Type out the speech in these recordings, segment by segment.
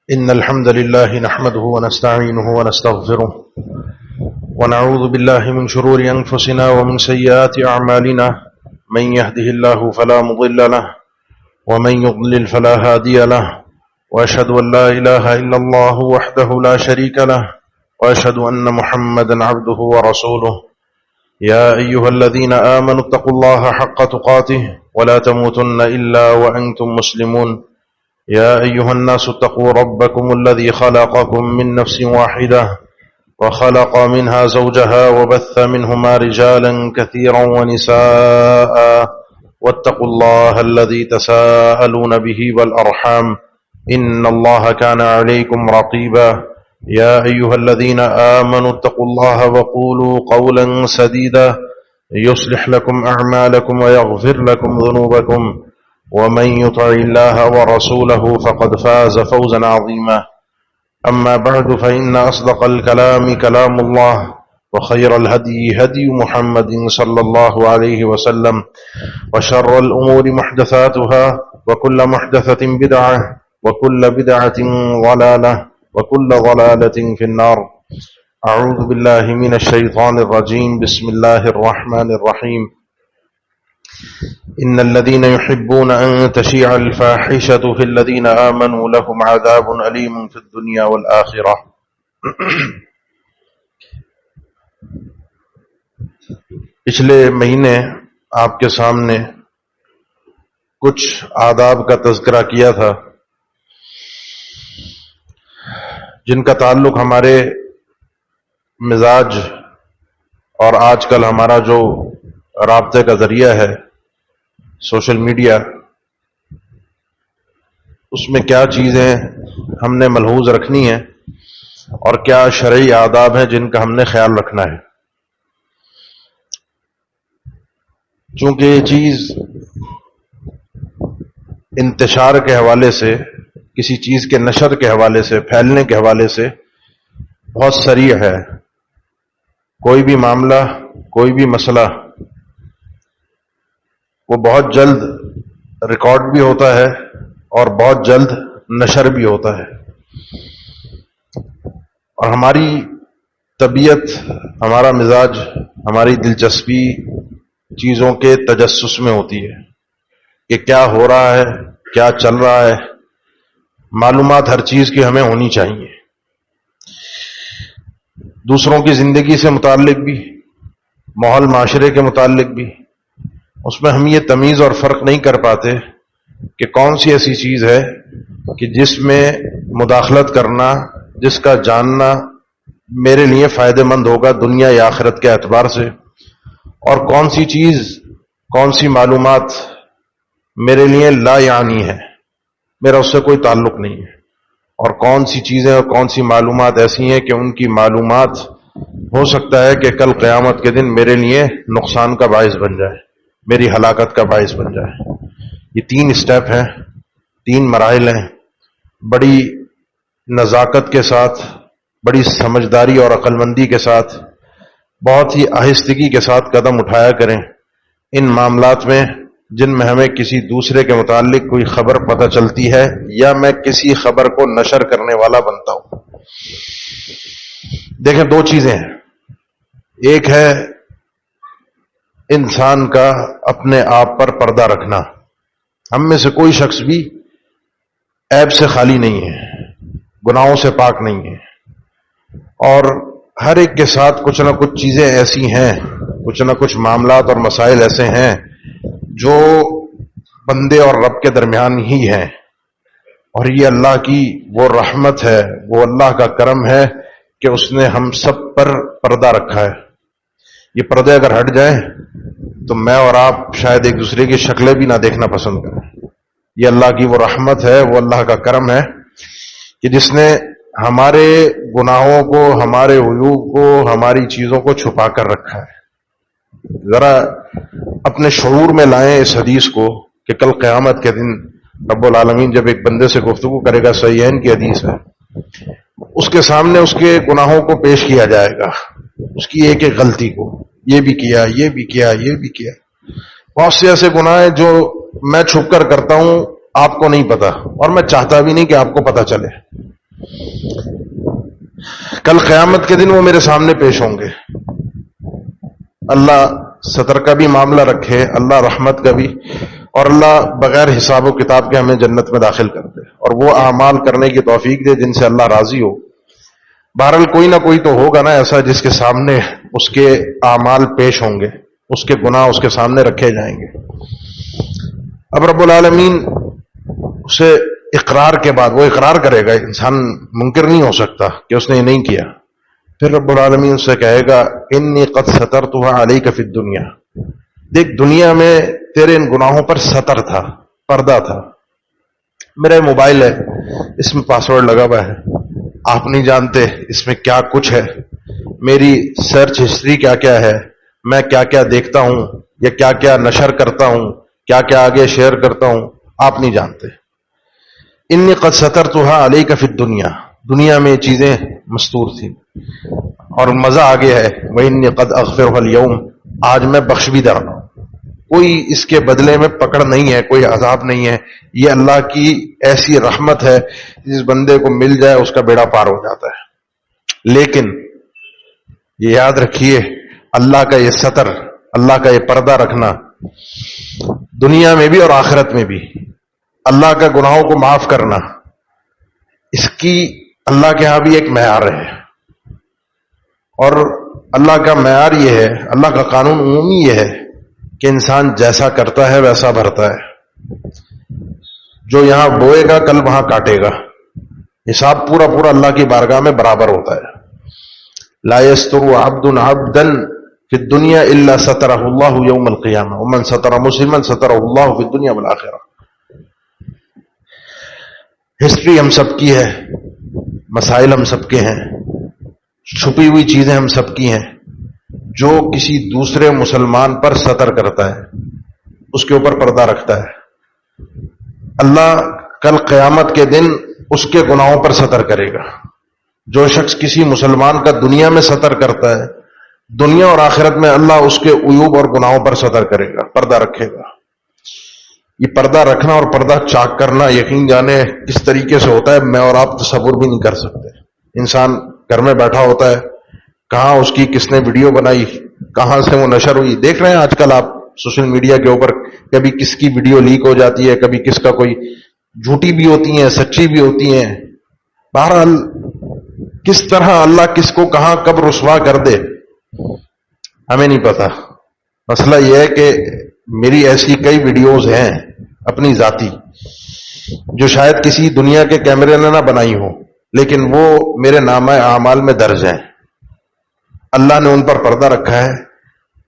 إن الحمد لله نحمده ونستعينه ونستغفره ونعوذ بالله من شرور أنفسنا ومن سيئات أعمالنا من يهده الله فلا مضل له ومن يضلل فلا هادي له وأشهد أن لا إله إلا الله وحده لا شريك له وأشهد أن محمدا عبده ورسوله يا أيها الذين آمنوا اتقوا الله حق تقاته ولا تموتن إلا وأنتم مسلمون يا أيها الناس اتقوا ربكم الذي خلقكم من نفس واحدة وخلق منها زوجها وبث منهما رجالا كثيرا ونساء واتقوا الله الذي تساءلون به والأرحام إن الله كان عليكم رقيبا يا أيها الذين آمنوا اتقوا الله وقولوا قولا سديدا يصلح لكم أعمالكم ويغفر لكم ذنوبكم ومن يطع الله ورسوله فقد فاز فوزا عظيما أما بعد فإن أصدق الكلام كلام الله وخير الهدي هدي محمد صلى الله عليه وسلم وشر الأمور محدثاتها وكل محدثة بدعة وكل بدعة ضلالة وكل ضلالة في النار أعوذ بالله من الشيطان الرجيم بسم الله الرحمن الرحيم إن الذين يحبون أن تشيع الفاحشة في الذين آمنوا لهم عذاب أليم في الدنيا والآخرة پچھلے مہینے آپ کے سامنے کچھ آداب کا تذکرہ کیا تھا جن کا تعلق ہمارے مزاج اور آج کل ہمارا جو رابطے کا ذریعہ ہے سوشل میڈیا، اس میں کیا چیزیں ہم نے ملحوظ رکھنی ہیں اور کیا شرعی آداب ہیں جن کا ہم نے خیال رکھنا ہے. چونکہ یہ چیز انتشار کے حوالے سے، کسی چیز کے نشر کے حوالے سے، پھیلنے کے حوالے سے بہت سریع ہے. کوئی بھی معاملہ، کوئی بھی مسئلہ وہ بہت جلد ریکارڈ بھی ہوتا ہے اور بہت جلد نشر بھی ہوتا ہے. اور ہماری طبیعت، ہمارا مزاج، ہماری دلچسپی چیزوں کے تجسس میں ہوتی ہے کہ کیا ہو رہا ہے، کیا چل رہا ہے. معلومات ہر چیز کی ہمیں ہونی چاہیے، دوسروں کی زندگی سے متعلق بھی، ماحول معاشرے کے متعلق بھی. اس میں ہم یہ تمیز اور فرق نہیں کر پاتے کہ کون سی ایسی چیز ہے کہ جس میں مداخلت کرنا، جس کا جاننا میرے لیے فائدہ مند ہوگا دنیا یا آخرت کے اعتبار سے، اور کون سی چیز، کون سی معلومات میرے لیے لا یعنی ہے، میرا اس سے کوئی تعلق نہیں ہے. اور کون سی چیزیں اور کون سی معلومات ایسی ہیں کہ ان کی معلومات ہو سکتا ہے کہ کل قیامت کے دن میرے لیے نقصان کا باعث بن جائے، میری ہلاکت کا باعث بن جائے. یہ 3 اسٹیپ ہیں، 3 مراحل ہیں. بڑی نزاکت کے ساتھ، بڑی سمجھداری اور عقل مندی کے ساتھ، بہت ہی آہستگی کے ساتھ قدم اٹھایا کریں ان معاملات میں جن میں ہمیں کسی دوسرے کے متعلق کوئی خبر پتہ چلتی ہے یا میں کسی خبر کو نشر کرنے والا بنتا ہوں. دیکھیں، 2 چیزیں ہیں. ایک ہے انسان کا اپنے آپ پر پردہ رکھنا. ہم میں سے کوئی شخص بھی عیب سے خالی نہیں ہے، گناہوں سے پاک نہیں ہے، اور ہر ایک کے ساتھ کچھ نہ کچھ چیزیں ایسی ہیں، کچھ نہ کچھ معاملات اور مسائل ایسے ہیں جو بندے اور رب کے درمیان ہی ہیں. اور یہ اللہ کی وہ رحمت ہے، وہ اللہ کا کرم ہے کہ اس نے ہم سب پر پردہ رکھا ہے. یہ پردے اگر ہٹ جائیں تو میں اور آپ شاید ایک دوسرے کی شکلیں بھی نہ دیکھنا پسند کریں. یہ اللہ کی وہ رحمت ہے، وہ اللہ کا کرم ہے کہ جس نے ہمارے گناہوں کو، ہمارے عیوب کو، ہماری چیزوں کو چھپا کر رکھا ہے. ذرا اپنے شعور میں لائیں اس حدیث کو کہ کل قیامت کے دن رب العالمین جب ایک بندے سے گفتگو کرے گا، صحیحین کی حدیث ہے، اس کے سامنے اس کے گناہوں کو پیش کیا جائے گا، اس کی ایک ایک غلطی کو، یہ بھی کیا، یہ بھی کیا، یہ بھی کیا. بہت سے ایسے گناہ ہیں جو میں چھپ کر کرتا ہوں، آپ کو نہیں پتا، اور میں چاہتا بھی نہیں کہ آپ کو پتا چلے. کل قیامت کے دن وہ میرے سامنے پیش ہوں گے. اللہ ستر کا بھی معاملہ رکھے، اللہ رحمت کا بھی، اور اللہ بغیر حساب و کتاب کے ہمیں جنت میں داخل کر دے، اور وہ اعمال کرنے کی توفیق دے جن سے اللہ راضی ہو. بہرحال کوئی نہ کوئی تو ہوگا نا ایسا جس کے سامنے اس کے اعمال پیش ہوں گے، اس کے گناہ اس کے سامنے رکھے جائیں گے. اب رب العالمین اسے اقرار کے بعد وہ اقرار کرے گا، انسان منکر نہیں ہو سکتا کہ اس نے یہ نہیں کیا. پھر رب العالمین سے کہے گا انی قد سترتها علیک فی الدنیا، دیکھ دنیا میں تیرے ان گناہوں پر ستر تھا، پردہ تھا. میرا موبائل ہے، اس میں پاسورڈ لگا ہوا ہے، آپ نہیں جانتے اس میں کیا کچھ ہے، میری سرچ ہسٹری کیا کیا ہے، میں کیا کیا دیکھتا ہوں یا کیا کیا نشر کرتا ہوں، کیا کیا آگے شیئر کرتا ہوں، آپ نہیں جانتے. انی قد سترتها علیک فی الدنیا، دنیا میں یہ چیزیں مستور تھیں. اور مزہ آگے ہے وَإِنِّي قَدْ أَغْفِرُهَا الْيَوْمَ، آج میں بخش بھی دے رہا ہوں، کوئی اس کے بدلے میں پکڑ نہیں ہے، کوئی عذاب نہیں ہے. یہ اللہ کی ایسی رحمت ہے جس بندے کو مل جائے اس کا بیڑا پار ہو جاتا ہے. لیکن یہ یاد رکھیے اللہ کا یہ ستر، اللہ کا یہ پردہ رکھنا دنیا میں بھی اور آخرت میں بھی، اللہ کا گناہوں کو معاف کرنا، اس کی اللہ کے ہاں بھی ایک معیار ہے. اور اللہ کا معیار یہ ہے، اللہ کا قانون عمومی یہ ہے کہ انسان جیسا کرتا ہے ویسا بھرتا ہے. جو یہاں بوئے گا کل وہاں کاٹے گا، حساب پورا پورا اللہ کی بارگاہ میں برابر ہوتا ہے. لا يستر عبد عبدا فی الدنیا الا سترہ اللہ یوم القیامہ ومن ستر مسلما سترہ اللہ فی الدنیا والآخرہ. ہسٹری ہم سب کی ہے، مسائل ہم سب کے ہیں، چھپی ہوئی چیزیں ہم سب کی ہیں. جو کسی دوسرے مسلمان پر ستر کرتا ہے، اس کے اوپر پردہ رکھتا ہے، اللہ کل قیامت کے دن اس کے گناہوں پر ستر کرے گا. جو شخص کسی مسلمان کا دنیا میں ستر کرتا ہے، دنیا اور آخرت میں اللہ اس کے عیوب اور گناہوں پر ستر کرے گا، پردہ رکھے گا. یہ پردہ رکھنا اور پردہ چاک کرنا یقین جانے کس طریقے سے ہوتا ہے میں اور آپ تصور بھی نہیں کر سکتے. انسان گھر میں بیٹھا ہوتا ہے، کہاں اس کی کس نے ویڈیو بنائی، کہاں سے وہ نشر ہوئی. دیکھ رہے ہیں آج کل آپ سوشل میڈیا کے اوپر کبھی کس کی ویڈیو لیک ہو جاتی ہے، کبھی کس کا کوئی جھوٹی بھی ہوتی ہیں، سچی بھی ہوتی ہیں. بہرحال کس طرح اللہ کس کو کہاں کب رسوا کر دے ہمیں نہیں پتا. مسئلہ یہ ہے کہ میری ایسی کئی ویڈیوز ہیں اپنی ذاتی جو شاید کسی دنیا کے کیمرے نے نہ بنائی ہو، لیکن وہ میرے نامہ اعمال میں درج ہیں. اللہ نے ان پر پردہ رکھا ہے.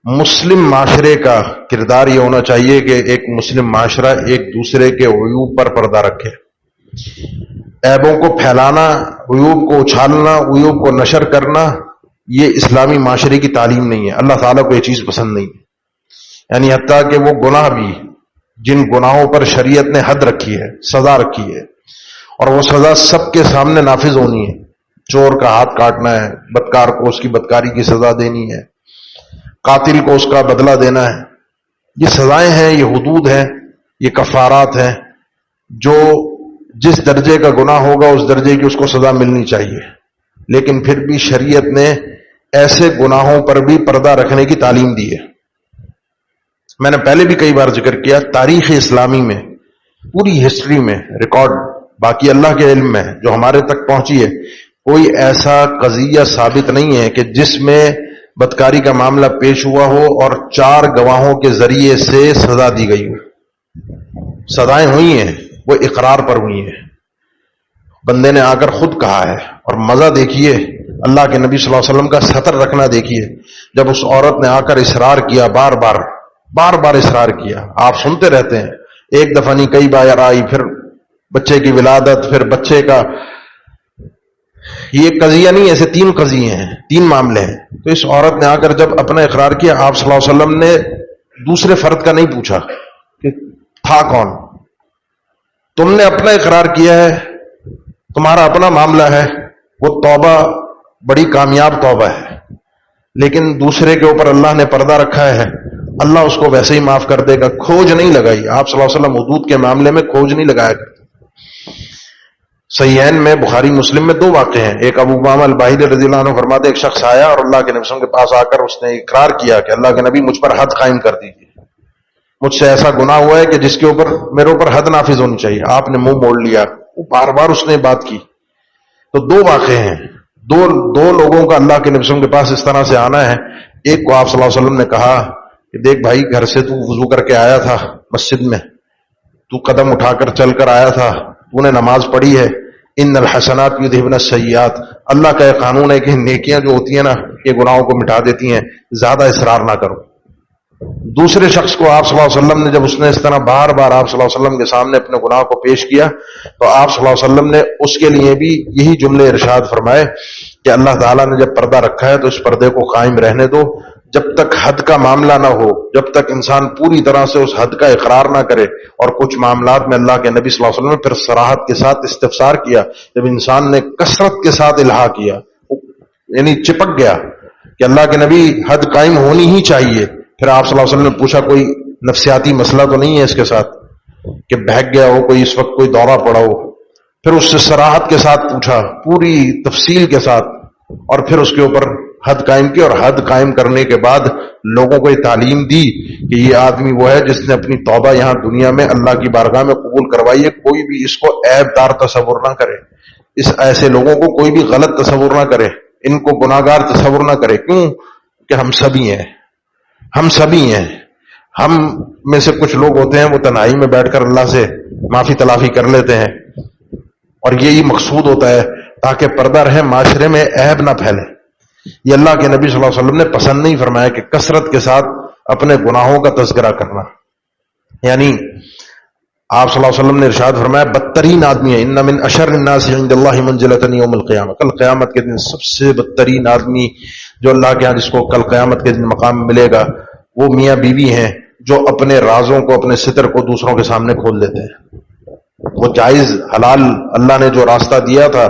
مسلم معاشرے کا کردار یہ ہونا چاہیے کہ ایک مسلم معاشرہ ایک دوسرے کے عیوب پر پردہ رکھے. عیبوں کو پھیلانا، عیوب کو اچھالنا، عیوب کو نشر کرنا، یہ اسلامی معاشرے کی تعلیم نہیں ہے. اللہ تعالیٰ کو یہ چیز پسند نہیں ہے. یعنی حتیٰ کہ وہ گناہ بھی جن گناہوں پر شریعت نے حد رکھی ہے، سزا رکھی ہے، اور وہ سزا سب کے سامنے نافذ ہونی ہے. چور کا ہاتھ کاٹنا ہے، بدکار کو اس کی بدکاری کی سزا دینی ہے، قاتل کو اس کا بدلہ دینا ہے. یہ سزائیں ہیں، یہ حدود ہیں، یہ کفارات ہیں. جو جس درجے کا گناہ ہوگا اس درجے کی اس کو سزا ملنی چاہیے. لیکن پھر بھی شریعت نے ایسے گناہوں پر بھی پردہ رکھنے کی تعلیم دی ہے. میں نے پہلے بھی کئی بار ذکر کیا، تاریخ اسلامی میں پوری ہسٹری میں ریکارڈ، باقی اللہ کے علم میں جو ہمارے تک پہنچی ہے، کوئی ایسا قضیہ ثابت نہیں ہے کہ جس میں بدکاری کا معاملہ پیش ہوا ہو اور 4 گواہوں کے ذریعے سے سزا دی گئی ہو. سزائیں ہوئی ہیں، وہ اقرار پر ہوئی ہیں، بندے نے آ کر خود کہا ہے. اور مزہ دیکھیے اللہ کے نبی صلی اللہ علیہ وسلم کا ستر رکھنا دیکھیے. جب اس عورت نے آ کر اصرار کیا، بار بار اصرار کیا، آپ سنتے رہتے ہیں، ایک دفعہ نہیں کئی بار آئی، پھر بچے کی ولادت، پھر بچے کا، یہ قضیہ نہیں، ایسے 3 قضیے ہیں، 3 معاملے ہیں. تو اس عورت نے آ کر جب اپنا اقرار کیا، آپ صلی اللہ علیہ وسلم نے دوسرے فرد کا نہیں پوچھا کہ تھا کون، تم نے اپنا اقرار کیا ہے، تمہارا اپنا معاملہ ہے، وہ توبہ بڑی کامیاب توبہ ہے. لیکن دوسرے کے اوپر اللہ نے پردہ رکھا ہے، اللہ اس کو ویسے ہی معاف کر دے گا. کھوج نہیں لگائی. آپ صلی اللہ علیہ وسلم حدود کے معاملے میں کھوج نہیں لگایا کرتے. صحیحین میں بخاری مسلم میں 2 واقعے ہیں. ایک ابو امامہ الباہلی رضی اللہ عنہ فرماتے ایک شخص آیا اور اللہ کے نبی صلی اللہ علیہ وسلم کے پاس آ کر اس نے اقرار کیا کہ اللہ کے نبی مجھ پر حد قائم کر دیجیے، مجھ سے ایسا گناہ ہوا ہے کہ جس کے اوپر میرے اوپر حد نافذ ہونی چاہیے. آپ نے منہ موڑ لیا. وہ بار بار اس نے بات کی. تو 2 واقعے ہیں. دو لوگوں کا اللہ کے نبی صلی اللہ علیہ وسلم کے پاس اس طرح سے آنا ہے. ایک کو آپ صلی اللہ علیہ وسلم نے کہا کہ دیکھ بھائی، گھر سے تو وضو کر کے آیا تھا مسجد میں، تو قدم اٹھا کر چل کر آیا تھا، تو نے نماز پڑھی ہے. ان الحسنات یذھبن السیئات، اللہ کا یہ قانون ہے کہ نیکیاں جو ہوتی ہیں نا یہ گناہوں کو مٹا دیتی ہیں، زیادہ اصرار نہ کرو. دوسرے شخص کو آپ صلی اللہ علیہ وسلم نے جب اس نے اس طرح بار بار آپ صلی اللہ علیہ وسلم کے سامنے اپنے گناہ کو پیش کیا تو آپ صلی اللہ علیہ وسلم نے اس کے لیے بھی یہی جملے ارشاد فرمائے کہ اللہ تعالیٰ نے جب پردہ رکھا ہے تو اس پردے کو قائم رہنے دو، جب تک حد کا معاملہ نہ ہو، جب تک انسان پوری طرح سے اس حد کا اقرار نہ کرے. اور کچھ معاملات میں اللہ کے نبی صلی اللہ علیہ وسلم نے پھر صراحت کے ساتھ استفسار کیا. جب انسان نے کثرت کے ساتھ الہا کیا، یعنی چپک گیا کہ اللہ کے نبی حد قائم ہونی ہی چاہیے، پھر آپ صلی اللہ علیہ وسلم نے پوچھا کوئی نفسیاتی مسئلہ تو نہیں ہے اس کے ساتھ کہ بہک گیا ہو، کوئی اس وقت کوئی دورہ پڑا ہو. پھر اس سے صراحت کے ساتھ پوچھا، پوری تفصیل کے ساتھ، اور پھر اس کے اوپر حد قائم کی. اور حد قائم کرنے کے بعد لوگوں کو یہ تعلیم دی کہ یہ آدمی وہ ہے جس نے اپنی توبہ یہاں دنیا میں اللہ کی بارگاہ میں قبول کروائی ہے. کوئی بھی اس کو عیب دار تصور نہ کرے، اس ایسے لوگوں کو کوئی بھی غلط تصور نہ کرے، ان کو گناہگار تصور نہ کرے. کیوں کہ ہم سبھی ہیں، ہم سبھی ہیں. ہم میں سے کچھ لوگ ہوتے ہیں وہ تنہائی میں بیٹھ کر اللہ سے معافی تلافی کر لیتے ہیں، اور یہی مقصود ہوتا ہے تاکہ پردہ رہے، معاشرے میں عیب نہ پھیلے. یہ اللہ کے نبی صلی اللہ علیہ وسلم نے پسند نہیں فرمایا کہ کثرت کے ساتھ اپنے گناہوں کا تذکرہ کرنا. یعنی آپ صلی اللہ علیہ وسلم نے ارشاد فرمایا بدترین آدمی ہے، ان من اشر الناس عند اللہ منزلۃ یوم القیامہ، کل قیامت کے دن سب سے بدترین آدمی جو اللہ کے ہاں جس کو کل قیامت کے دن مقام ملے گا وہ میاں بیوی ہیں جو اپنے رازوں کو، اپنے ستر کو دوسروں کے سامنے کھول دیتے ہیں. وہ جائز حلال اللہ نے جو راستہ دیا تھا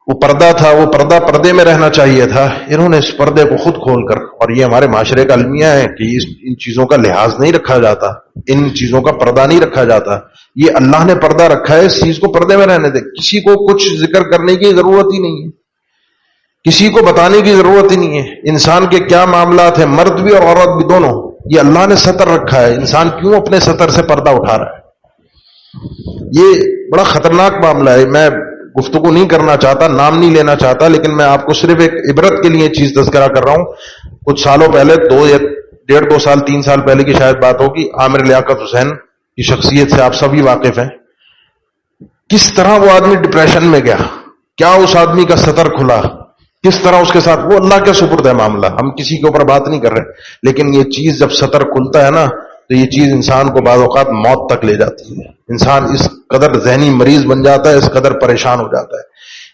وہ پردہ تھا، وہ پردے میں رہنا چاہیے تھا، انہوں نے اس پردے کو خود کھول کر. اور یہ ہمارے معاشرے کا المیہ ہے کہ ان چیزوں کا لحاظ نہیں رکھا جاتا، ان چیزوں کا پردہ نہیں رکھا جاتا. یہ اللہ نے پردہ رکھا ہے، اس چیز کو پردے میں رہنے دے. کسی کو کچھ ذکر کرنے کی ضرورت ہی نہیں ہے، کسی کو بتانے کی ضرورت ہی نہیں ہے. انسان کے کیا معاملات ہیں، مرد بھی اور عورت بھی دونوں، یہ اللہ نے ستر رکھا ہے. انسان کیوں اپنے ستر سے پردہ اٹھا رہا ہے؟ یہ بڑا خطرناک معاملہ ہے. میں گفتگو نہیں کرنا چاہتا، نام نہیں لینا چاہتا، لیکن میں آپ کو صرف ایک عبرت کے لیے چیز تذکرہ کر رہا ہوں. کچھ سالوں پہلے 2 سال 3 سال پہلے کی شاید بات ہوگی، عامر لیاقت حسین کی شخصیت سے آپ سبھی واقف ہیں. کس طرح وہ آدمی ڈپریشن میں گیا، کیا اس آدمی کا ستر کھلا، کس طرح اس کے ساتھ، وہ اللہ کے سپرد ہے معاملہ، ہم کسی کے اوپر بات نہیں کر رہے. لیکن یہ چیز جب ستر کھلتا ہے نا تو یہ چیز انسان کو بعض اوقات موت تک لے جاتی ہے. انسان اس قدر ذہنی مریض بن جاتا ہے، اس قدر پریشان ہو جاتا ہے.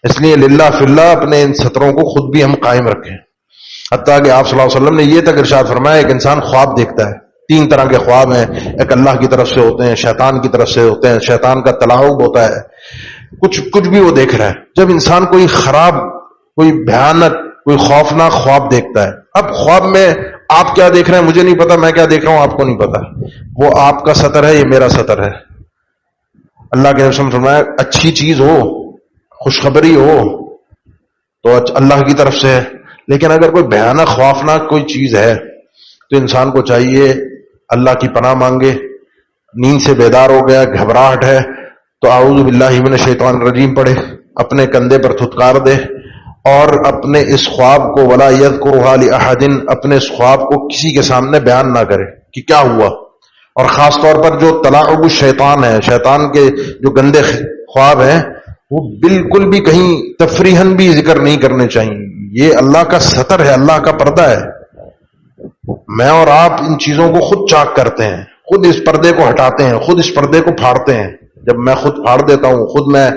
اس لیے للہ فی اللہ اپنے ان ستروں کو خود بھی ہم قائم رکھیں. حتیٰ کہ آپ صلی اللہ علیہ وسلم نے یہ تک ارشاد فرمایا ایک انسان خواب دیکھتا ہے. 3 طرح کے خواب ہیں، ایک اللہ کی طرف سے ہوتے ہیں، شیطان کی طرف سے ہوتے ہیں. شیطان کا تلاعب ہوتا ہے، کچھ بھی وہ دیکھ رہا ہے. جب انسان کوئی خراب، کوئی بھیانک، کوئی خوفناک خواب دیکھتا ہے، اب خواب میں آپ کیا دیکھ رہے ہیں مجھے نہیں پتا، میں کیا دیکھ رہا ہوں آپ کو نہیں پتا، وہ آپ کا ستر ہے، یہ میرا ستر ہے. اللہ کے رسول نے فرمایا اچھی چیز ہو، خوشخبری ہو تو اللہ کی طرف سے ہے، لیکن اگر کوئی بھیانک خوفناک کوئی چیز ہے تو انسان کو چاہیے اللہ کی پناہ مانگے. نیند سے بیدار ہو گیا، گھبراہٹ ہے تو اعوذ باللہ من الشیطان الرجیم پڑھے، اپنے کندھے پر تھتکار دے، اور اپنے اس خواب کو ولا یذکرھا لأحد، اپنے اس خواب کو کسی کے سامنے بیان نہ کرے کہ کیا ہوا. اور خاص طور پر جو تلاعب الشیطان ہے، شیطان کے جو گندے خواب ہیں وہ بالکل بھی کہیں تفریحاً بھی ذکر نہیں کرنے چاہیے. یہ اللہ کا ستر ہے، اللہ کا پردہ ہے. میں اور آپ ان چیزوں کو خود چاک کرتے ہیں، خود اس پردے کو ہٹاتے ہیں، خود اس پردے کو پھاڑتے ہیں. جب میں خود پھاڑ دیتا ہوں، خود میں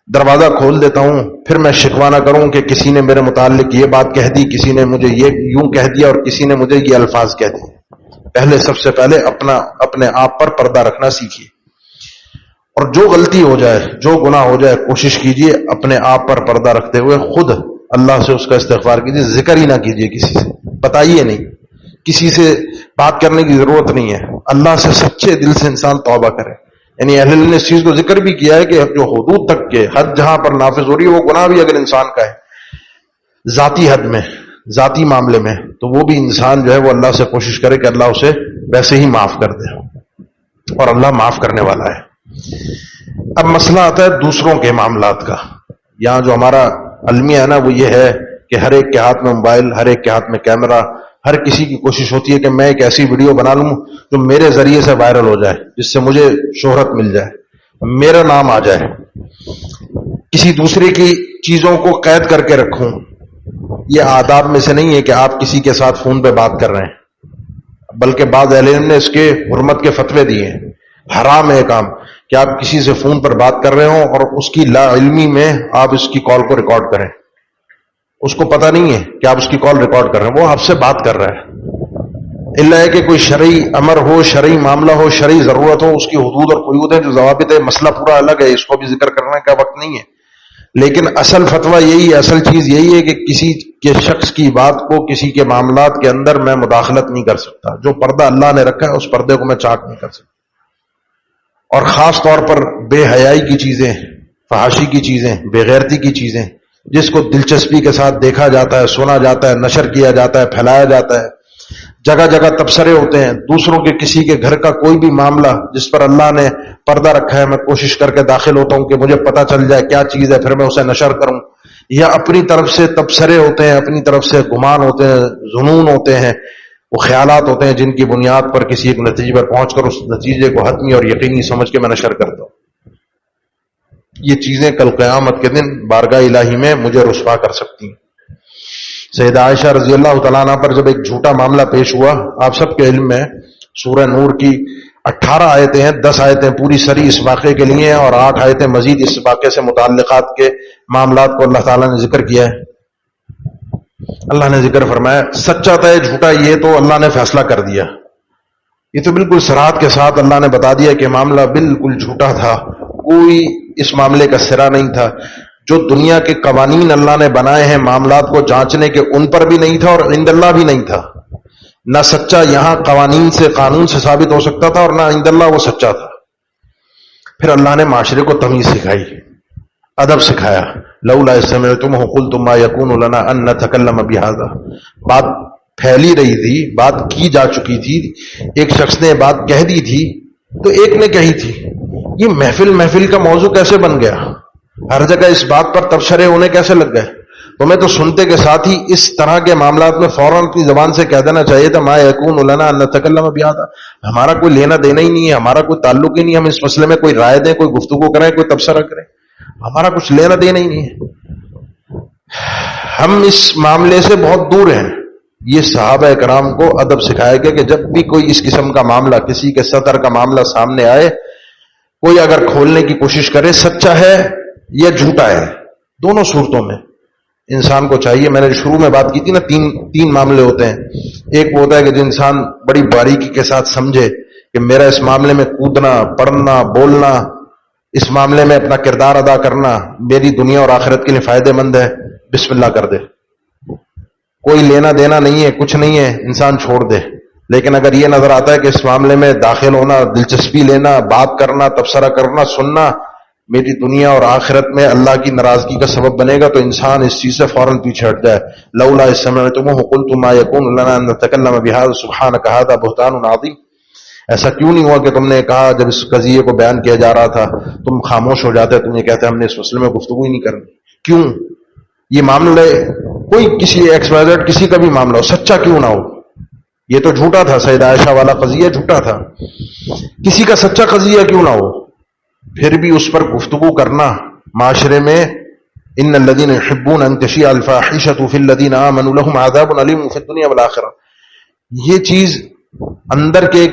دروازہ کھول دیتا ہوں، پھر میں شکوہ نہ کروں کہ کسی نے میرے متعلق یہ بات کہہ دی، کسی نے مجھے یہ یوں کہہ دیا اور کسی نے مجھے یہ الفاظ کہہ دیے. پہلے سب سے پہلے اپنے آپ پر پردہ رکھنا سیکھیے. اور جو غلطی ہو جائے، جو گناہ ہو جائے، کوشش کیجئے اپنے آپ پر پردہ رکھتے ہوئے خود اللہ سے اس کا استغفار کیجئے. ذکر ہی نہ کیجئے، کسی سے بتائیے نہیں، کسی سے بات کرنے کی ضرورت نہیں ہے. اللہ سے سچے دل سے انسان توبہ کرے. یعنی اہل علم نے اس چیز کو ذکر بھی کیا ہے کہ جو حدود تک کے حد جہاں پر نافذ ہو رہی ہے وہ گناہ بھی اگر انسان کا ہے ذاتی حد میں، ذاتی معاملے میں، تو وہ بھی انسان جو ہے وہ اللہ سے کوشش کرے کہ اللہ اسے ویسے ہی معاف کر دے، اور اللہ معاف کرنے والا ہے۔ اب مسئلہ آتا ہے دوسروں کے معاملات کا۔ یہاں جو ہمارا المیہ ہے نا وہ یہ ہے کہ ہر ایک کے ہاتھ میں موبائل، ہر ایک کے ہاتھ میں کیمرہ، ہر کسی کی کوشش ہوتی ہے کہ میں ایک ایسی ویڈیو بنا لوں جو میرے ذریعے سے وائرل ہو جائے، جس سے مجھے شہرت مل جائے، میرا نام آ جائے، کسی دوسرے کی چیزوں کو قید کر کے رکھوں۔ یہ آداب میں سے نہیں ہے کہ آپ کسی کے ساتھ فون پہ بات کر رہے ہیں، بلکہ بعض اہل علم نے اس کے حرمت کے فتوے دیے ہیں۔ حرام ہے کام کہ آپ کسی سے فون پر بات کر رہے ہوں اور اس کی لا علمی میں آپ اس کی کال کو ریکارڈ کریں، اس کو پتہ نہیں ہے کہ آپ اس کی کال ریکارڈ کر رہے ہیں، وہ آپ سے بات کر رہا ہے۔ الا ہے کہ کوئی شرعی امر ہو، شرعی معاملہ ہو، شرعی ضرورت ہو، اس کی حدود اور قیود ہیں جو ضوابط ہے، مسئلہ پورا الگ ہے، اس کو بھی ذکر کرنے کا وقت نہیں ہے۔ لیکن اصل فتویٰ یہی ہے، اصل چیز یہی ہے کہ کسی کے شخص کی بات کو، کسی کے معاملات کے اندر میں مداخلت نہیں کر سکتا۔ جو پردہ اللہ نے رکھا ہے اس پردے کو میں چاک نہیں کر سکتا، اور خاص طور پر بے حیائی کی چیزیں، فحاشی کی چیزیں، بے غیرتی کی چیزیں، جس کو دلچسپی کے ساتھ دیکھا جاتا ہے، سنا جاتا ہے، نشر کیا جاتا ہے، پھیلایا جاتا ہے، جگہ جگہ تبصرے ہوتے ہیں، دوسروں کے کسی کے گھر کا کوئی بھی معاملہ جس پر اللہ نے پردہ رکھا ہے، میں کوشش کر کے داخل ہوتا ہوں کہ مجھے پتہ چل جائے کیا چیز ہے، پھر میں اسے نشر کروں، یا اپنی طرف سے تبصرے ہوتے ہیں، اپنی طرف سے گمان ہوتے ہیں، ظنون ہوتے ہیں، وہ خیالات ہوتے ہیں جن کی بنیاد پر کسی ایک نتیجے پر پہنچ کر اس نتیجے کو حتمی اور یقینی سمجھ کے میں نشر کرتا ہوں۔ یہ چیزیں کل قیامت کے دن بارگاہ الہی میں مجھے رسوا کر سکتی ہیں۔ سیدہ عائشہ رضی اللہ تعالیٰ عنہ پر جب ایک جھوٹا معاملہ پیش ہوا، آپ سب کے علم میں سورہ نور کی 18 آیتیں ہیں، 10 آیتیں پوری سری اس واقعے کے لیے ہیں، اور 8 آیتیں مزید اس واقعے سے متعلقات کے معاملات کو اللہ تعالیٰ نے ذکر کیا ہے۔ اللہ نے ذکر فرمایا سچا تھا جھوٹا، یہ تو اللہ نے فیصلہ کر دیا، یہ تو بالکل صراحت کے ساتھ اللہ نے بتا دیا کہ معاملہ بالکل جھوٹا تھا، کوئی اس معاملے کا سرا نہیں تھا۔ جو دنیا کے قوانین اللہ نے بنائے ہیں معاملات کو جانچنے کے، ان پر بھی نہیں تھا اور عند اللہ بھی نہیں تھا۔ نہ سچا یہاں قوانین سے، قانون سے ثابت ہو سکتا تھا، اور نہ عند اللہ وہ سچا تھا۔ پھر اللہ نے معاشرے کو تمیز سکھائی، ادب سکھایا۔ لولا سمعتموہ قلتم ما یکون لنا ان نتکلم بہذا، بات پھیلی رہی تھی، بات کی جا چکی تھی، ایک شخص نے بات کہہ دی تھی تو ایک نے کہی تھی، یہ محفل کا موضوع کیسے بن گیا؟ ہر جگہ اس بات پر تبصرے ہونے کیسے لگ گئے؟ تمہیں تو سنتے کے ساتھ ہی اس طرح کے معاملات میں فوراً اپنی زبان سے کہہ دینا چاہیے تھا، ما یکون لنا ان نتکلم بہذا، ہمارا کوئی لینا دینا ہی نہیں ہے، ہمارا کوئی تعلق ہی نہیں، ہم اس مسئلے میں کوئی رائے دیں، کوئی گفتگو کریں، کوئی تبصرہ کریں، ہمارا کچھ لینا دینا ہی نہیں ہے، ہم اس معاملے سے بہت دور ہیں۔ یہ صحابہ کرام کو ادب سکھایا گیا کہ جب بھی کوئی اس قسم کا معاملہ، کسی کے سطر کا معاملہ سامنے آئے، کوئی اگر کھولنے کی کوشش کرے، سچا ہے یا جھوٹا ہے، دونوں صورتوں میں انسان کو چاہیے۔ میں نے شروع میں بات کی تھی نا، تین معاملے ہوتے ہیں۔ ایک وہ ہوتا ہے کہ جو انسان بڑی باریکی کے ساتھ سمجھے کہ میرا اس معاملے میں کودنا، پڑھنا، بولنا، اس معاملے میں اپنا کردار ادا کرنا میری دنیا اور آخرت کے لیے فائدہ مند ہے، بسم اللہ کر دے، کوئی لینا دینا نہیں ہے، کچھ نہیں ہے، انسان چھوڑ دے۔ لیکن اگر یہ نظر آتا ہے کہ اس معاملے میں داخل ہونا، دلچسپی لینا، بات کرنا، تبصرہ کرنا، سننا میری دنیا اور آخرت میں اللہ کی ناراضگی کا سبب بنے گا، تو انسان اس چیز سے فوراً پیچھے ہٹ جائے۔ لولا سمعتموہ قلتم ما یکون لنا ان نتکلم بہذا سبحانک ھذا بہتان عظیم، ایسا کیوں نہیں ہوا کہ تم نے کہا جب اس قضیے کو بیان کیا جا رہا تھا تم خاموش ہو جاتے، تم یہ کہتے ہم نے اس مسئلے میں گفتگو ہی نہیں کرنی؟ کیوں؟ یہ معاملہ کوئی کسی ایکس وائی زیڈ کسی کا بھی معاملہ ہو، سچا کیوں نہ ہو، یہ تو جھوٹا تھا، سیدہ عائشہ والا قضیہ جھوٹا تھا، کسی کا سچا قضیہ کیوں نہ ہو، پھر بھی اس پر گفتگو کرنا معاشرے میں۔ ان الذين يحبون ان تشيع الفاحشة في الذين آمنوا لهم عذاب عليم في الدنيا والآخرة، یہ چیز اندر کے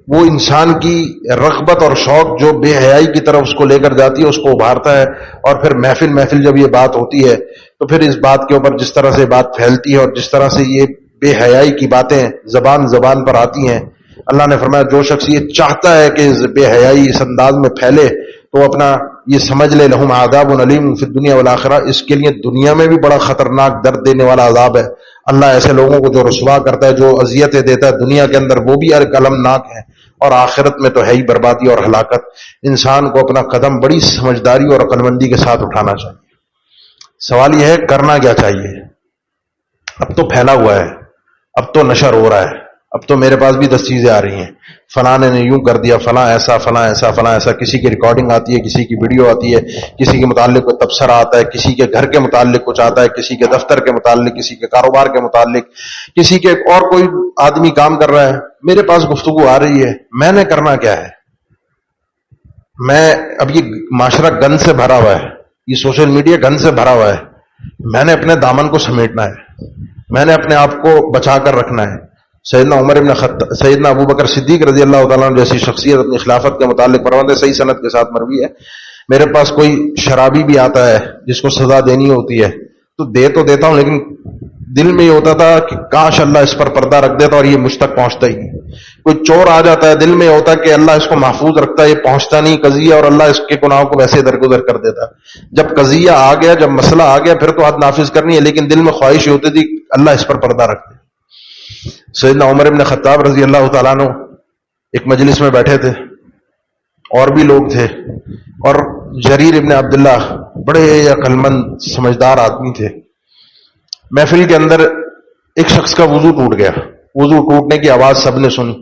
وہ انسان کی رغبت اور شوق جو بے حیائی کی طرف اس کو لے کر جاتی ہے، اس کو ابھارتا ہے، اور پھر محفل جب یہ بات ہوتی ہے تو پھر اس بات کے اوپر جس طرح سے بات پھیلتی ہے اور جس طرح سے یہ بے حیائی کی باتیں زبان پر آتی ہیں، اللہ نے فرمایا جو شخص یہ چاہتا ہے کہ بے حیائی اس انداز میں پھیلے تو اپنا یہ سمجھ لے لہم عذاب علیم فی الدنیا والآخرہ، اس کے لیے دنیا میں بھی بڑا خطرناک درد دینے والا عذاب ہے۔ اللہ ایسے لوگوں کو جو رسوا کرتا ہے، جو اذیتیں دیتا ہے دنیا کے اندر، وہ بھی المناک ہے، اور آخرت میں تو ہے ہی بربادی اور ہلاکت. انسان کو اپنا قدم بڑی سمجھداری اور عقل مندی کے ساتھ اٹھانا چاہیے. سوال یہ ہے کرنا کیا چاہیے. اب تو پھیلا ہوا ہے, اب تو نشر ہو رہا ہے, اب تو میرے پاس بھی 10 چیزیں آ رہی ہیں, فلاں نے یوں کر دیا, فلاں ایسا فلاں ایسا فلاں ایسا, کسی کی ریکارڈنگ آتی ہے, کسی کی ویڈیو آتی ہے, کسی کے متعلق کوئی تبصرہ آتا ہے, کسی کے گھر کے متعلق کچھ آتا ہے, کسی کے دفتر کے متعلق, کسی کے کاروبار کے متعلق, کسی کے اور کوئی آدمی کام کر رہا ہے, میرے پاس گفتگو آ رہی ہے. میں نے کرنا کیا ہے؟ میں اب یہ معاشرہ گند سے بھرا ہوا ہے, یہ سوشل میڈیا گند سے بھرا ہوا ہے. میں نے اپنے دامن کو سمیٹنا ہے, میں نے اپنے آپ کو بچا کر رکھنا ہے. سیدنا ابو بکر صدیق رضی اللہ تعالیٰ عنہ جیسی شخصیت اپنی خلافت کے متعلق فرماتے, صحیح سند کے ساتھ مروی ہے, میرے پاس کوئی شرابی بھی آتا ہے جس کو سزا دینی ہوتی ہے تو دے تو دیتا ہوں, لیکن دل میں یہ ہوتا تھا کہ کاش اللہ اس پر پردہ رکھ دیتا اور یہ مجھ تک پہنچتا ہی نہیں. کوئی چور آ جاتا ہے, دل میں ہوتا ہے کہ اللہ اس کو محفوظ رکھتا ہے, یہ پہنچتا نہیں قضیہ, اور اللہ اس کے گناہوں کو ویسے درگزر کر دیتا. جب قضیہ آ گیا, جب مسئلہ آ گیا, پھر تو حد نافذ کرنی ہے, لیکن دل میں خواہش ہوتی تھی اللہ اس پر پردہ رکھ دے. سیدنا عمر ابن خطاب رضی اللہ تعالیٰ عنہ ایک مجلس میں بیٹھے تھے, اور بھی لوگ تھے, اور جریر ابن عبداللہ بڑے عقل مند سمجھدار آدمی تھے. محفل کے اندر ایک شخص کا وضو ٹوٹ گیا, وضو ٹوٹنے کی آواز سب نے سنی.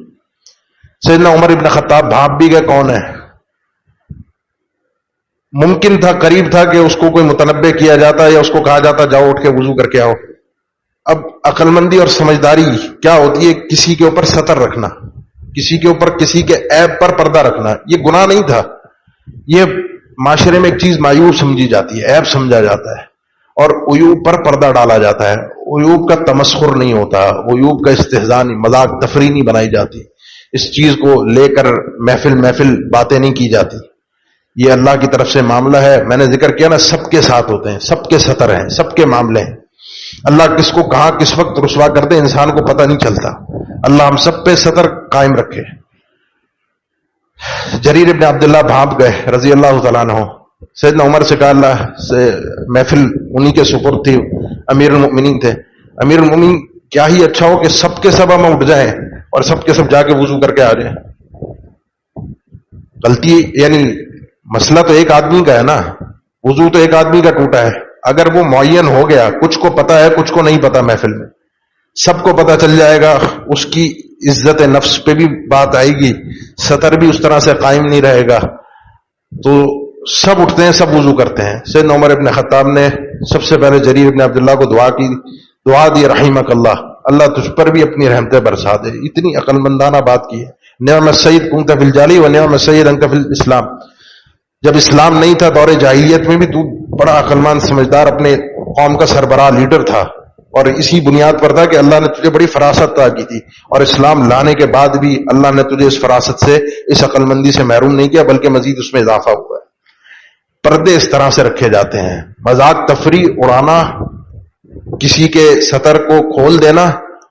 سیدنا عمر ابن خطاب بھاپ بھی گئے کون ہے. ممکن تھا, قریب تھا کہ اس کو کوئی متنبہ کیا جاتا یا اس کو کہا جاتا جاؤ اٹھ کے وضو کر کے آؤ. اب عقل مندی اور سمجھداری کیا ہوتی ہے؟ کسی کے اوپر ستر رکھنا, کسی کے اوپر کسی کے عیب پر پردہ رکھنا. یہ گناہ نہیں تھا, یہ معاشرے میں ایک چیز معیوب سمجھی جاتی ہے, عیب سمجھا جاتا ہے, اور عیوب پر پردہ ڈالا جاتا ہے. عیوب کا تمسخر نہیں ہوتا, عیوب کا استہزاء نہیں, مذاق تفریح نہیں بنائی جاتی, اس چیز کو لے کر محفل باتیں نہیں کی جاتی. یہ اللہ کی طرف سے معاملہ ہے. میں نے ذکر کیا نا, سب کے ساتھ ہوتے ہیں, سب کے ستر ہیں, سب کے معاملے ہیں. اللہ کس کو کہاں کس وقت رسوا کرتے انسان کو پتہ نہیں چلتا. اللہ ہم سب پہ ستر قائم رکھے. جریر ابن عبداللہ بھاپ گئے رضی اللہ تعالیٰ عنہ. سیدنا عمر سے کہا, اللہ سے محفل انہی کے سپرد تھی, امیر المؤمنین تھے. امیر المؤمنین کیا ہی اچھا ہو کہ سب کے سب ہم اٹھ جائیں اور سب کے سب جا کے وضو کر کے آ جائیں. غلطی یعنی مسئلہ تو ایک آدمی کا ہے نا, وضو تو ایک آدمی کا ٹوٹا ہے. اگر وہ معین ہو گیا, کچھ کو پتا ہے کچھ کو نہیں پتا, محفل میں سب کو پتا چل جائے گا, اس کی عزت نفس پہ بھی بات آئے گی, ستر بھی اس طرح سے قائم نہیں رہے گا, تو سب اٹھتے ہیں, سب وضو کرتے ہیں. سیدنا عمر ابن خطاب نے سب سے پہلے جریر ابن عبداللہ کو دعا دی, رحمک اللہ, اللہ تجھ پر بھی اپنی رحمتیں برسا دے. اتنی عقل مندانہ بات کی ہے. نعم السید کنت فی الجاہلیہ و نعم السید انت فی الاسلام. جب اسلام نہیں تھا, دور جاہلیت میں بھی تو بڑا عقل مند سمجھدار اپنے قوم کا سربراہ لیڈر تھا, اور اسی بنیاد پر تھا کہ اللہ نے تجھے بڑی فراست عطا کی تھی, اور اسلام لانے کے بعد بھی اللہ نے تجھے اس فراست سے, اس عقل مندی سے محروم نہیں کیا, بلکہ مزید اس میں اضافہ ہوا ہے. پردے اس طرح سے رکھے جاتے ہیں. مذاق تفریح اڑانا, کسی کے ستر کو کھول دینا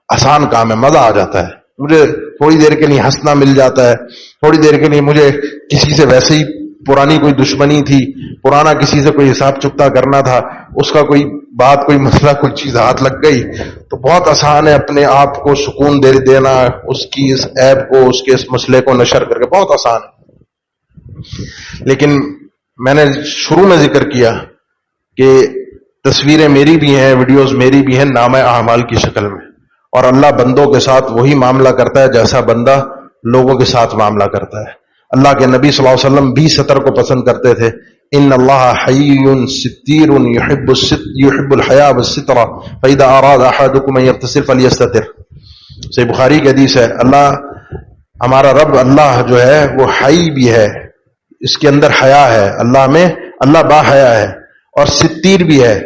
آسان کام ہے, مزہ آ جاتا ہے. مجھے تھوڑی دیر کے لیے ہنسنا مل جاتا ہے, تھوڑی دیر کے لیے مجھے کسی سے ویسے ہی پرانی کوئی دشمنی تھی, پرانا کسی سے کوئی حساب چکتا کرنا تھا, اس کا کوئی بات, کوئی مسئلہ, کوئی چیز ہاتھ لگ گئی, تو بہت آسان ہے اپنے آپ کو سکون دے دینا, اس کی اس عیب کو, اس کے اس مسئلے کو نشر کر کے, بہت آسان ہے. لیکن میں نے شروع میں ذکر کیا کہ تصویریں میری بھی ہیں, ویڈیوز میری بھی ہیں, نامہ اعمال کی شکل میں, اور اللہ بندوں کے ساتھ وہی معاملہ کرتا ہے جیسا بندہ لوگوں کے ساتھ معاملہ کرتا ہے. اللہ کے نبی صلی اللہ علیہ وسلم بھی ستر کو پسند کرتے تھے. ان اللہ حی ستیر یحب الحیا والستر فاذا اراد احدکم ان یغتسل فلیستتر. صحیح بخاری کی حدیث ہے. اللہ ہمارا رب اللہ جو ہے وہ حی بھی ہے, اس کے اندر حیا ہے, اللہ با حیا ہے, اور ستیر بھی ہے.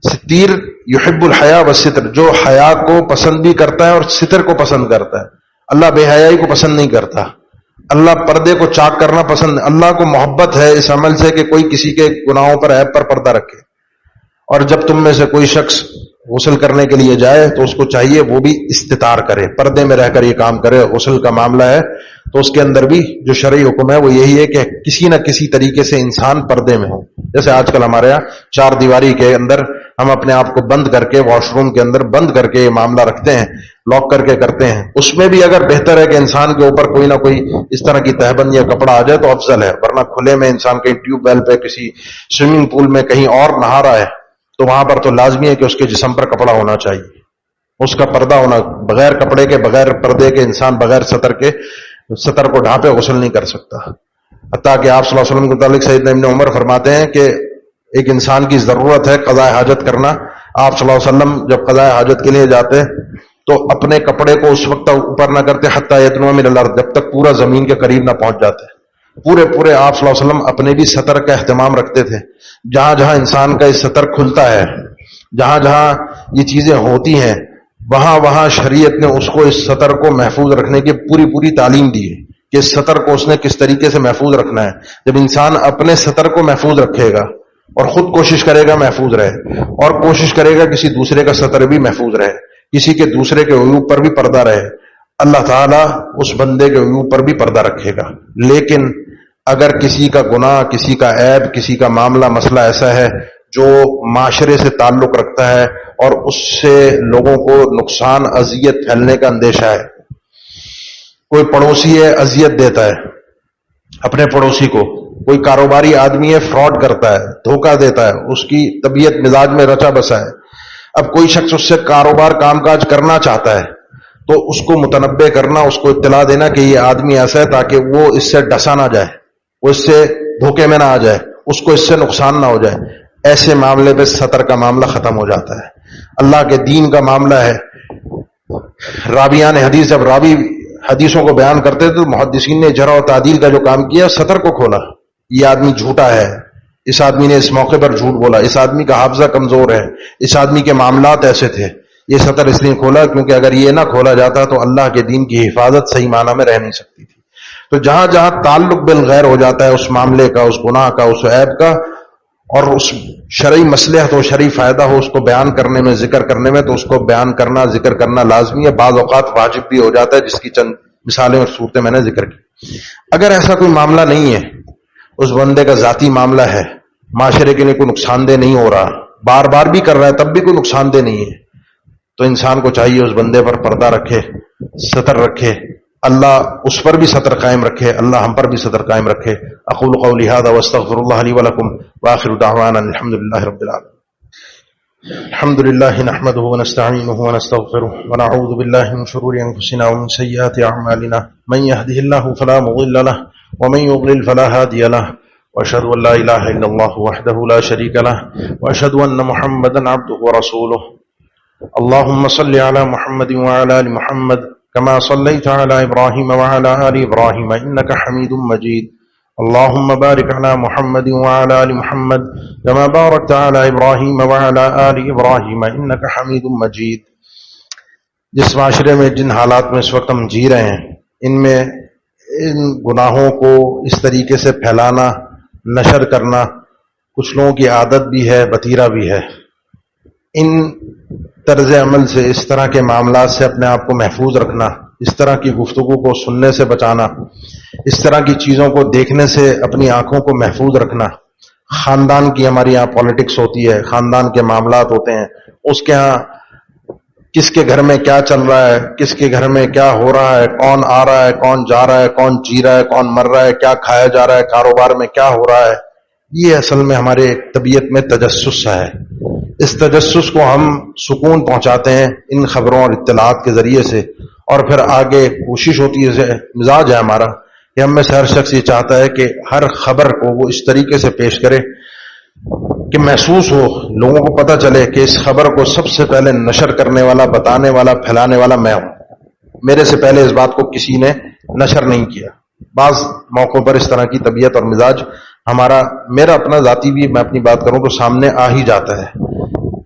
ستیر یحب الحیا والستر, جو حیا کو پسند بھی کرتا ہے اور ستر کو پسند کرتا ہے. اللہ بے حیائی کو پسند نہیں کرتا. اللہ پردے کو چاک کرنا پسند. اللہ کو محبت ہے اس عمل سے کہ کوئی کسی کے گناہوں پر عیب پر پردہ رکھے. اور جب تم میں سے کوئی شخص غسل کرنے کے لیے جائے تو اس کو چاہیے وہ بھی استتار کرے, پردے میں رہ کر یہ کام کرے. غسل کا معاملہ ہے تو اس کے اندر بھی جو شرعی حکم ہے وہ یہی ہے کہ کسی نہ کسی طریقے سے انسان پردے میں ہو. جیسے آج کل ہمارے یہاں 4 دیواری کے اندر ہم اپنے آپ کو بند کر کے, واش روم کے اندر بند کر کے یہ معاملہ رکھتے ہیں, لاک کر کے کرتے ہیں، اس میں بھی اگر بہتر ہے کہ انسان کے اوپر کوئی نہ کوئی اس طرح کی تہبند یا کپڑا آ جائے تو افضل ہے، ورنہ کھلے میں انسان کہیں ٹیوب ویل پہ، کسی سوئمنگ پول میں کہیں اور نہا رہا ہے تو وہاں پر تو لازمی ہے کہ اس کے جسم پر کپڑا ہونا چاہیے، اس کا پردہ ہونا، بغیر کپڑے کے، بغیر پردے کے انسان بغیر سطر کو ڈھانپے غسل نہیں کر سکتا۔ حتیٰ کہ آپ صلی اللہ علیہ وسلم کے متعلق سیدنا ابن عمر فرماتے ہیں کہ ایک انسان کی ضرورت ہے قضاء حاجت کرنا، آپ صلی اللہ علیہ وسلم جب قضاء حاجت کے لیے جاتے تو اپنے کپڑے کو اس وقت اوپر نہ کرتے حتیٰ یدنو من الارض، جب تک پورا زمین کے قریب نہ پہنچ جاتے۔ پورے آپ صلی اللہ علیہ وسلم اپنے بھی سطر کا اہتمام رکھتے تھے، جہاں جہاں انسان کا اس سطر کھلتا ہے، جہاں جہاں یہ چیزیں ہوتی ہیں، وہاں شریعت نے اس کو اس سطر کو محفوظ رکھنے کی پوری تعلیم دی ہے کہ اس سطر کو اس نے کس طریقے سے محفوظ رکھنا ہے۔ جب انسان اپنے سطر کو محفوظ رکھے گا اور خود کوشش کرے گا محفوظ رہے، اور کوشش کرے گا کسی دوسرے کا سطر بھی محفوظ رہے، کسی کے دوسرے کے عیوب پر بھی پردہ رہے، اللہ تعالیٰ اس بندے کے عیوب پر بھی پردہ رکھے گا۔ لیکن اگر کسی کا گناہ، کسی کا عیب، کسی کا معاملہ مسئلہ ایسا ہے جو معاشرے سے تعلق رکھتا ہے اور اس سے لوگوں کو نقصان، اذیت پھیلنے کا اندیشہ ہے، کوئی پڑوسی ہے اذیت دیتا ہے اپنے پڑوسی کو، کوئی کاروباری آدمی ہے فراڈ کرتا ہے، دھوکہ دیتا ہے، اس کی طبیعت مزاج میں رچا بسا ہے، اب کوئی شخص اس سے کاروبار کام کاج کرنا چاہتا ہے تو اس کو متنبع کرنا، اس کو اطلاع دینا کہ یہ آدمی ایسا ہے تاکہ وہ اس سے ڈسا نہ جائے، وہ اس سے دھوکے میں نہ آ جائے، اس کو اس سے نقصان نہ ہو جائے۔ ایسے معاملے پہ سطر کا معاملہ ختم ہو جاتا ہے۔ اللہ کے دین کا معاملہ ہے، راویان حدیث جب راوی حدیثوں کو بیان کرتے تھے تو محدثین نے جرح و تعدیل کا جو کام کیا، سطر کو کھولا، یہ آدمی جھوٹا ہے، اس آدمی نے اس موقع پر جھوٹ بولا، اس آدمی کا حافظہ کمزور ہے، اس آدمی کے معاملات ایسے تھے۔ یہ سطر اس لیے کھولا کیونکہ اگر یہ نہ کھولا جاتا تو اللہ کے دین کی حفاظت صحیح معنی میں رہ نہیں سکتی تھی۔ تو جہاں جہاں تعلق بالغیر ہو جاتا ہے اس معاملے کا، اس گناہ کا، اس عیب کا، اور اس شرعی مصلحت ہو، شرعی فائدہ ہو اس کو بیان کرنے میں، ذکر کرنے میں، تو اس کو بیان کرنا، ذکر کرنا لازمی ہے، بعض اوقات واجب بھی ہو جاتا ہے، جس کی چند مثالیں اور صورتیں میں نے ذکر کی۔ اگر ایسا کوئی معاملہ نہیں ہے، اس بندے کا ذاتی معاملہ ہے، معاشرے کے لیے کوئی نقصان دہ نہیں ہو رہا، بار بار بھی کر رہا ہے تب بھی کوئی نقصان دہ نہیں ہے، تو انسان کو چاہیے اس بندے پر پردہ رکھے، ستر رکھے، اللہ اس پر بھی ستر قائم رکھے، اللہ ہم پر بھی ستر قائم رکھے۔ اقول قولی ھذا واستغفر اللہ لی ولکم واخر دعوانا الحمد للہ رب العالمین۔ الحمد للہ نحمده ونستعینه ونستغفره ونعوذ باللہ من شرور انفسنا ومن سیئات اعمالنا من يهده الله فلا مضل له ومن يضلل فلا هادي له واشهد ان لا اله الا الله وحده لا شريك له واشهد ان محمدا عبده ورسوله اللهم صل على محمد وعلى ال محمد كما صليت على ابراهيم وعلى ال ابراهيم انك حميد مجيد اللهم بارك على محمد وعلى ال محمد كما باركت على ابراهيم وعلى ال ابراهيم انك حميد مجيد۔ جس معاشرے میں، جن حالات میں اس وقت ہم جی رہے ہیں، ان میں ان گناہوں کو اس طریقے سے پھیلانا، نشر کرنا کچھ لوگوں کی عادت بھی ہے، وتیرہ بھی ہے۔ ان طرز عمل سے، اس طرح کے معاملات سے اپنے آپ کو محفوظ رکھنا، اس طرح کی گفتگو کو سننے سے بچانا، اس طرح کی چیزوں کو دیکھنے سے اپنی آنکھوں کو محفوظ رکھنا۔ خاندان کی ہماری یہاں پالیٹکس ہوتی ہے، خاندان کے معاملات ہوتے ہیں، اس کے ہاں کس کے گھر میں کیا چل رہا ہے، کس کے گھر میں کیا ہو رہا ہے، کون آ رہا ہے، کون جا رہا ہے، کون جی رہا ہے، کون مر رہا ہے، کیا کھایا جا رہا ہے، کاروبار میں کیا ہو رہا ہے، یہ اصل میں ہمارے طبیعت میں تجسس ہے۔ اس تجسس کو ہم سکون پہنچاتے ہیں ان خبروں اور اطلاعات کے ذریعے سے، اور پھر آگے کوشش ہوتی ہے، مزاج ہے ہمارا کہ ہم میں سے ہر شخص یہ چاہتا ہے کہ ہر خبر کو وہ اس طریقے سے پیش کرے کہ محسوس ہو، لوگوں کو پتہ چلے کہ اس خبر کو سب سے پہلے نشر کرنے والا، بتانے والا، پھیلانے والا میں ہوں، میرے سے پہلے اس بات کو کسی نے نشر نہیں کیا۔ بعض موقعوں پر اس طرح کی طبیعت اور مزاج ہمارا، میرا اپنا ذاتی بھی میں اپنی بات کروں تو سامنے آ ہی جاتا ہے۔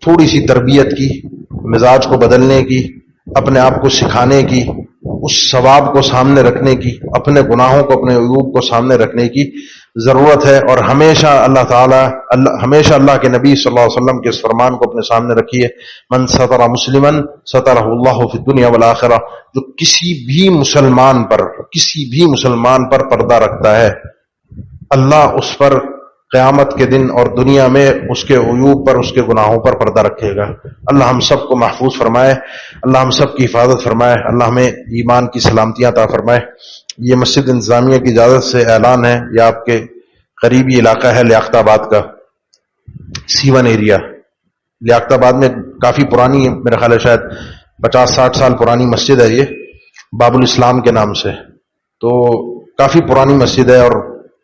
تھوڑی سی تربیت کی، مزاج کو بدلنے کی، اپنے آپ کو سکھانے کی، اس ثواب کو سامنے رکھنے کی، اپنے گناہوں کو، اپنے عیوب کو سامنے رکھنے کی ضرورت ہے۔ اور ہمیشہ ہمیشہ اللہ کے نبی صلی اللہ علیہ وسلم کے اس فرمان کو اپنے سامنے رکھیے، من ستر مسلما سترہ اللہ فی الدنیا والآخرہ، جو کسی بھی مسلمان پر پردہ رکھتا ہے، اللہ اس پر قیامت کے دن اور دنیا میں اس کے عیوب پر، اس کے گناہوں پر پردہ رکھے گا۔ اللہ ہم سب کو محفوظ فرمائے، اللہ ہم سب کی حفاظت فرمائے، اللہ ہمیں ایمان کی سلامتیاں عطا فرمائے۔ یہ مسجد انتظامیہ کی اجازت سے اعلان ہے، یہ آپ کے قریبی علاقہ ہے لیاقت آباد کا، سیون ایریا۔ لیاقت آباد میں کافی پرانی، میرا خیال ہے شاید 50-60 سال پرانی مسجد ہے، یہ باب الاسلام کے نام سے، تو کافی پرانی مسجد ہے اور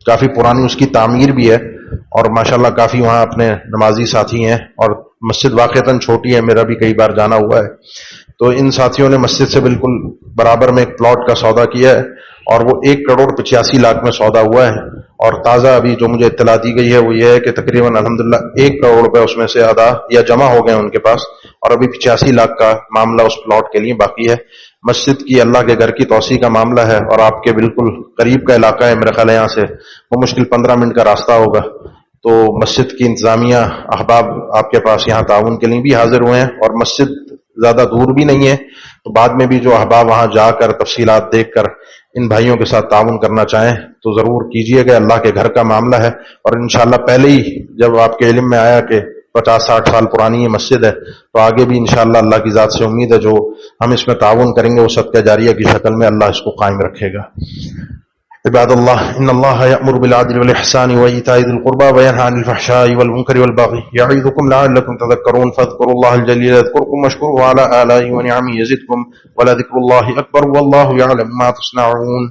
کافی پرانی اس کی تعمیر بھی ہے، اور ماشاءاللہ کافی وہاں اپنے نمازی ساتھی ہیں، اور مسجد واقعتاً چھوٹی ہے، میرا بھی کئی بار جانا ہوا ہے۔ تو ان ساتھیوں نے مسجد سے بالکل برابر میں ایک پلاٹ کا سودا کیا ہے، اور وہ 1,85,00,000 میں سودا ہوا ہے، اور تازہ ابھی جو مجھے اطلاع دی گئی ہے وہ یہ ہے کہ تقریباً الحمدللہ 1 کروڑ روپے اس میں سے ادا یا جمع ہو گئے ان کے پاس، اور ابھی 85 لاکھ کا معاملہ اس پلاٹ کے لیے باقی ہے۔ مسجد کی، اللہ کے گھر کی توسیع کا معاملہ ہے، اور آپ کے بالکل قریب کا علاقہ ہے، میرے خیال ہے یہاں سے وہ مشکل 15 منٹ کا راستہ ہوگا۔ تو مسجد کی انتظامیہ احباب آپ کے پاس یہاں تعاون کے لیے بھی حاضر ہوئے ہیں، اور مسجد زیادہ دور بھی نہیں ہے، تو بعد میں بھی جو احباب وہاں جا کر تفصیلات دیکھ کر ان بھائیوں کے ساتھ تعاون کرنا چاہیں تو ضرور کیجئے گا، اللہ کے گھر کا معاملہ ہے۔ اور انشاءاللہ پہلے ہی جب آپ کے علم میں آیا کہ 50-60 سال پرانی یہ مسجد ہے، تو آگے بھی انشاءاللہ اللہ کی ذات سے امید ہے جو ہم اس میں تعاون کریں گے وہ صدقہ جاریہ کی شکل میں اللہ اس کو قائم رکھے گا۔ عباد اللہ، ان اللہ یأمر بالعدل والإحسان وإیتاء ذی القربى وینہی عن الفحشاء والمنکر والبغی یعظکم لعلکم تذکرون فاذکروا اللہ الجلیل یذکرکم واشکروہ علی آلائہ ونعمہ یزدکم ولذکر اللہ اکبر واللہ یعلم ما تصنعون۔